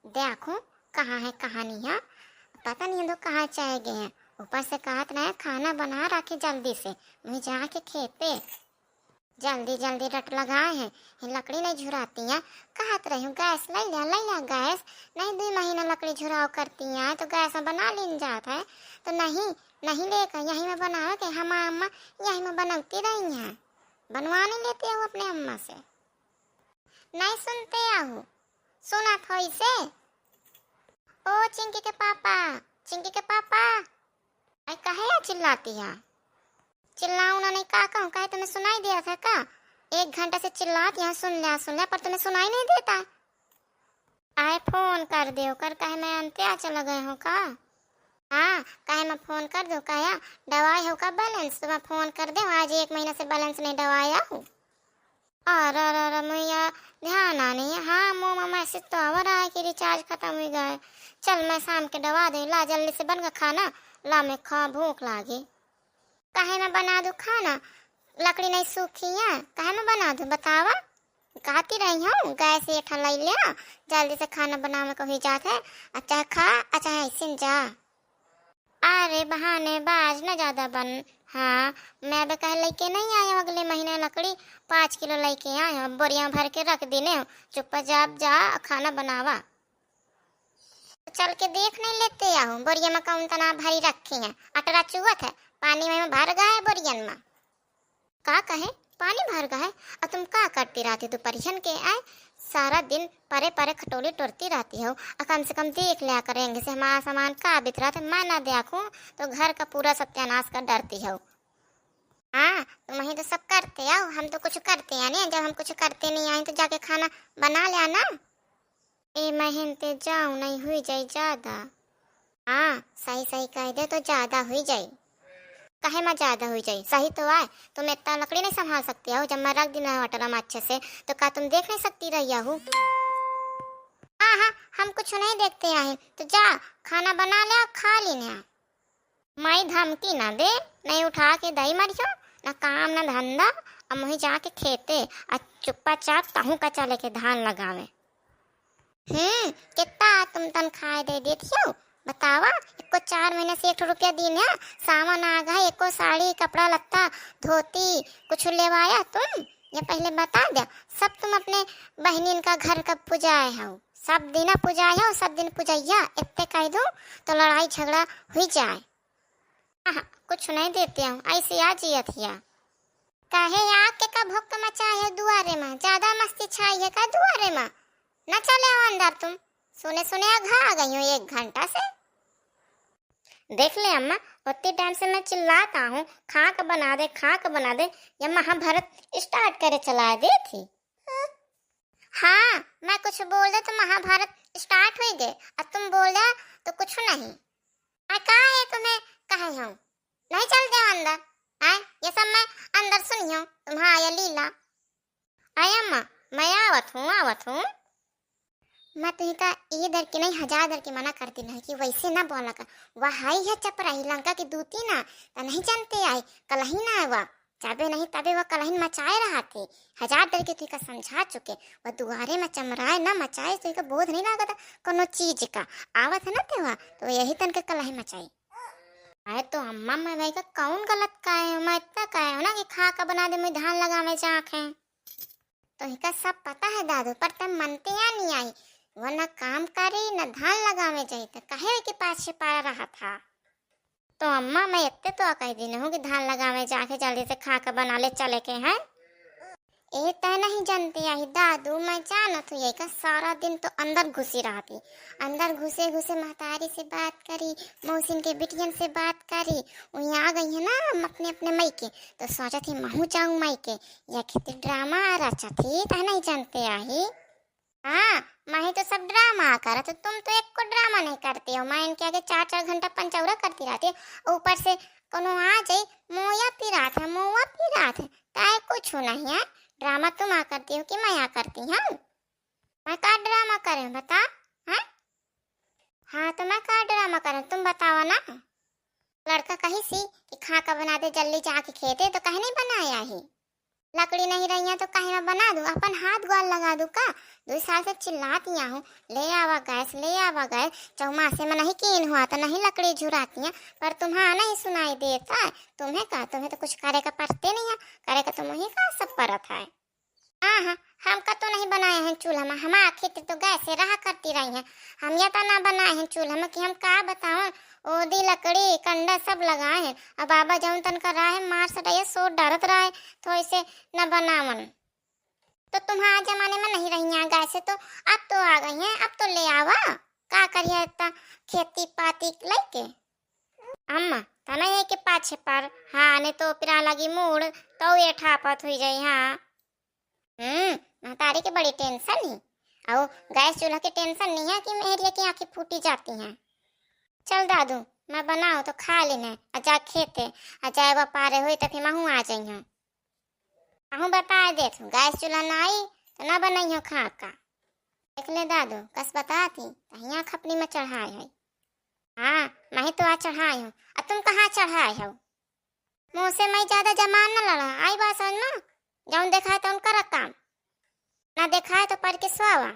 देखो कहाँ है कहानियाँ, पता नहीं तो कहाँ चले गए हैं। ऊपर से कहत रहे खाना बना रखे जल्दी से, मैं जाके खेते जल्दी जल्दी रट लगाए हैं। ये लकड़ी नहीं झुराती हैं, कहत रही हूँ गैस ले लिया गैस। नहीं 2 महीना लकड़ी झुराव करती हैं तो गैस में बना लेन जाता है। तो नहीं नहीं लेकर यहीं में बनाओ के हमारा अम्मा यहीं में बनती रही हैं। बनवा नहीं लेते हो अपने अम्मा से? नहीं सुनते हो? सुना था इसे? ओ चिंकी के पापा, चिंकी के पापा, अरे कहे चिल्लाती है? चिल्लाऊं ना नहीं का कहूँ, कहे तुम्हें सुनाई दिया था का? 1 घंटे से चिल्लाती है सुन लिया पर तुम्हें सुनाई नहीं देता। आए फोन कर दो कर, कहे मैं अंते आ चला गए हो का? हाँ कहे मैं फोन कर दो, कहे दवाई हो का बैलेंस तो मैं फोन कर दे, आज 1 महीना से बैलेंस नहीं दवाया हूँ। अरे मैया ध्यान आनी है। हाँ मोमा मैसेज तो आ रहा है कि रिचार्ज खत्म हो गया है। चल मैं शाम के दवा दे ला, जल्दी से बन का खाना ला, मैं खा भूख लागी। कहे मैं बना दूँ खाना? लकड़ी नहीं सूखी है, कहे मैं बना दूँ बतावा? कहती रही हूँ गैस ये ठलाई लिया, जल्दी से खाना बनाने को ही जाते है। अच्छा खा अच्छा ऐसे जा। अरे बहाने बाज न ज्यादा बन। हाँ मैं भी कह लेके नहीं आया अगले महीने लकड़ी 5 किलो लेके आया, बोरिया भर के रख देने। चुपचाप जा खाना बनावा। चल के देख नहीं लेते आहू बोरिया में कौन तना भरी रखी है? अटरा चुहत है, पानी में भर गया है बोरियन में। का कहे पानी भर गया है? और तुम का करती रहती दोपहरियन के आए? सारा दिन परे परे खटोली टोरती रहती हो, और कम से कम देख लिया करेंगे से हमारा सामान का बित रहा था। मैं ना देखूं तो घर का पूरा सत्यानाश कर डरती हो। हाँ तुम ही तो सब करते हो, हम तो कुछ करते हैं नहीं। जब हम कुछ करते नहीं आए तो जाके खाना बना लिया ना। ए मेहनते जाऊं नहीं हुई जाए ज्यादा। हाँ सही सही कह दे तो ज्यादा हुई जाए। कहे मैं ज्यादा हुई जाए सही तो आए। तुम इतना लकड़ी नहीं संभाल सकती हो? जब मैं रख देना होटल में अच्छे से तो क्या तुम देख नहीं सकती रही हूँ? हाँ हाँ हम कुछ नहीं देखते हैं तो जा खाना बना ले और खा लेने। मैं धमकी ना दे, नहीं उठा के दही मरियो, ना काम ना धंधा। अब मुझे जाके खेते और चुप्पा चाप कहूँ का चले के धान लगावे। कितना तुम तनख्वाह दे देती हो बतावा? एको 4 महीने से 1 रुपया दिन है, सामान आ गया एको साड़ी कपड़ा लत्ता धोती कुछ लेवाया तुम? ये पहले बता दे। सब तुम अपने बहनीन का घर कब पुजाए हो? सब दिन पुजाए हो, सब दिन पुजैया इतने कह दो तो लड़ाई झगड़ा हुई जाए। हाँ कुछ नहीं देते हो ऐसे आ जियत हिया। कहे आग के का भूख मचाए है दुआरे में, ज्यादा मस्ती छाई है का दुआरे में? न चले आओ अंदर तुम, सुने सुने घा गई हूँ 1 घंटा से। देख ले अम्मा उतनी टाइम से मैं चिल्लाता हूँ खाक बना दे खाक बना दे, या महाभारत स्टार्ट करे चला दे थी। हाँ मैं कुछ बोल दे तो महाभारत स्टार्ट हो गए, और तुम बोल दे तो कुछ नहीं। कहा है तुम्हें कहे हूँ नहीं चलते हो अंदर? आए ये सब मैं अंदर सुनी हूँ तुम्हारा लीला। आए अम्मा मैं आवत हूँ। मैं तुही का ये दर के नहीं 1000 दर के मना करती नहीं कि वैसे ना बोला कर। वह हाई है चपराही लंका की दूती ना तो नहीं जानते आए कलही ना है वह चाबे नहीं तबे वह कलही मचाए रहा थे। 1000 दर के तुही का समझा चुके, वह दुआरे में चमराए ना मचाए तुही का बोध नहीं लगा था कोनो चीज का। आवत है ना तेवा तो यही तन के कलही मचाई। आए तो अम्मा मैं वही का कौन गलत का है? मैं इतना का है ना कि खा का बना दे मैं धान लगावे जाके। तो ही का सब पता है दादू, पर तुम मनते या नहीं आई? वो न काम करे न धान लगावे जाए तो कहे के पास छिपा रहा था। तो अम्मा मैं इतने तो कह दी हूँ कि धान लगावे जाके जल्दी से खा कर बना ले चले के हैं। ए तय नहीं जानती आई दादू, मैं जानत हूँ ये का सारा दिन तो अंदर घुसी रहती। अंदर घुसे घुसे महतारी से बात करी, मौसिन के बिटियन से बात करी। वहीं आ गई है ना हम अपने अपने मई के, तो सोचा थी महू जाऊँ मई के। या खेती ड्रामा रचा थी तो नहीं जानते आई। हाँ मैं तो सब ड्रामा करा, तो तुम तो एक को ड्रामा नहीं करती हो। मैं इनके आगे 4 4 घंटा पंचौरा करती रहती हूँ, ऊपर से कोनो आ जाए मोया पी रहा था काय कुछ नहीं है। ड्रामा तुम आ करती हो कि मैं आ करती हूँ? मैं का ड्रामा करें बता? हाँ हाँ तो मैं का ड्रामा करें तुम बताओ ना। लड़का कही सी कि खा का बना दे जल्दी जाके खेते तो कहे नहीं बनाया ही। लकड़ी नहीं रही है तो कहीं मैं बना दूं, अपन हाथ गोल लगा दूं का। 2 साल से चिल्लाती हूँ, ले आवा गैस, ले आवा गैस। चौमासे में नहीं कीन हुआ तो नहीं लकड़ी झुराती हैं, पर तुम्हारा नहीं सुनाई देता है। तुम्हें तो कुछ करे का पड़ते नहीं है, करे का तुम ही का सब परत है। हाँ, हमका तो नहीं बनाए हैं चूल्हा में, हमारा खेती तो गैस से रहा करती रही है। हम या तो ना बनाए हैं चूल्हा में कि हम का बताओ, ओदी लकड़ी कंडा सब लगाए हैं। अब बाबा जौन तन कर रहा है मार सटाइए सोच डरत रहा है, तो इसे न बनावन। तो तुम्हारा जमाने में नहीं रही हैं गैस से, तो अब तो आ गई हैं, अब तो ले आवा। का करिए इतना खेती पाती लेके अम्मा तना ये के पाछे पर। हाँ नहीं तो पिरा लगी मूड तो ये ठापत हुई जाई। हाँ महतारी की बड़ी टेंशन ही। आओ गैस चूल्हा की टेंशन नहीं है कि मेरी की आंखें फूटी जाती हैं। चल दादू मैं बनाऊं तो खा लेना, अजा खेते अजा वो पारे हुई तो फिर महू आ जाइए। आहू बता दे तू गैस चूल्हा ना आई तो ना बनाई हो खा का। देख ले दादू कस बताती यहाँ खपनी में चढ़ाए है। हाँ मैं तो आज चढ़ाई हूँ, अब तुम कहाँ चढ़ाए हो? मुँह से मैं ज्यादा जमान न लड़ा आई बात समझ में। जौन देखा है तो उनका काम, ना देखा है तो पढ़ के सुआवा।